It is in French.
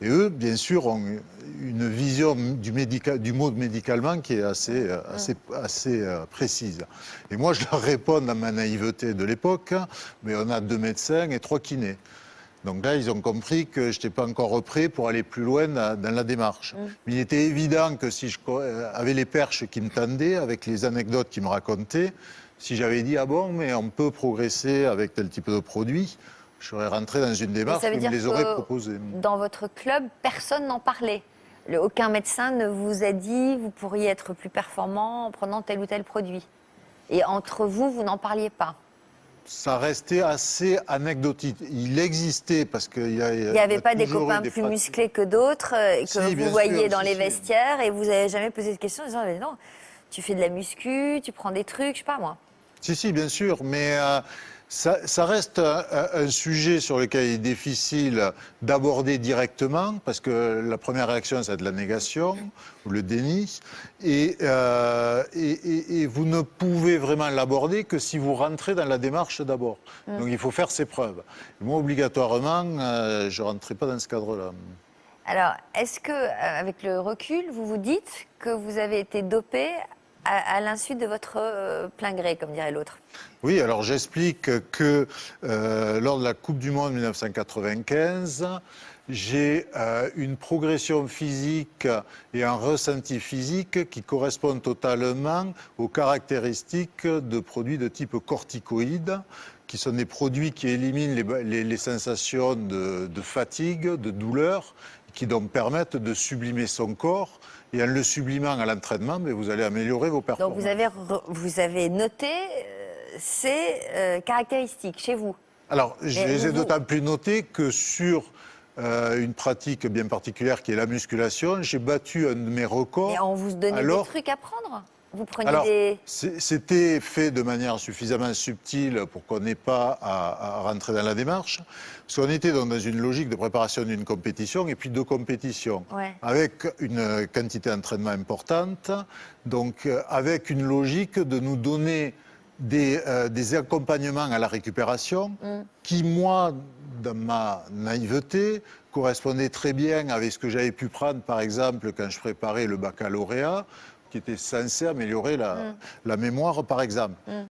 Et eux, bien sûr, ont une vision du mot médicalement qui est assez précise. Et moi, je leur réponds dans ma naïveté de l'époque, mais on a 2 médecins et 3 kinés. Donc là, ils ont compris que je n'étais pas encore prêt pour aller plus loin dans la démarche. Mais il était évident que si avec les perches qui me tendaient, avec les anecdotes qu'ils me racontaient, si j'avais dit « Ah bon, mais on peut progresser avec tel type de produit », je serais rentré dans une démarche où ils me les auraient proposés. Dans votre club, personne n'en parlait. Aucun médecin ne vous a dit « Vous pourriez être plus performant en prenant tel ou tel produit ». Et entre vous, vous n'en parliez pas. Ça restait assez anecdotique. Il existait parce qu'il y a. Il n'y avait pas des copains plus musclés que d'autres que vous voyez dans les vestiaires et vous n'avez jamais posé de questions en disant « Non, tu fais de la muscu, tu prends des trucs, je sais pas moi ». Si, bien sûr, mais ça reste un sujet sur lequel il est difficile d'aborder directement, parce que la première réaction, c'est de la négation ou le déni, et vous ne pouvez vraiment l'aborder que si vous rentrez dans la démarche d'abord. Donc il faut faire ses preuves. Et moi, obligatoirement, je ne rentrais pas dans ce cadre-là. Alors, est-ce que, avec le recul, vous vous dites que vous avez été dopé à l'insu de votre plein gré, comme dirait l'autre? Oui, alors j'explique que lors de la Coupe du Monde 1995, j'ai une progression physique et un ressenti physique qui correspondent totalement aux caractéristiques de produits de type corticoïde, qui sont des produits qui éliminent les sensations de fatigue, de douleur, qui donc permettent de sublimer son corps. Et en le sublimant à l'entraînement, vous allez améliorer vos performances. Donc vous avez noté ces caractéristiques chez vous? Alors, je les ai d'autant plus notées que sur une pratique bien particulière qui est la musculation, j'ai battu un de mes records. Et on vous donnait des trucs à prendre? Vous preniez C'était fait de manière suffisamment subtile pour qu'on n'ait pas à rentrer dans la démarche. Parce qu'on était donc dans une logique de préparation d'une compétition et puis de compétition. Ouais. Avec une quantité d'entraînement importante, donc avec une logique de nous donner des accompagnements à la récupération qui, moi, dans ma naïveté, correspondaient très bien avec ce que j'avais pu prendre, par exemple, quand je préparais le baccalauréat, qui était censé améliorer la mémoire, par exemple.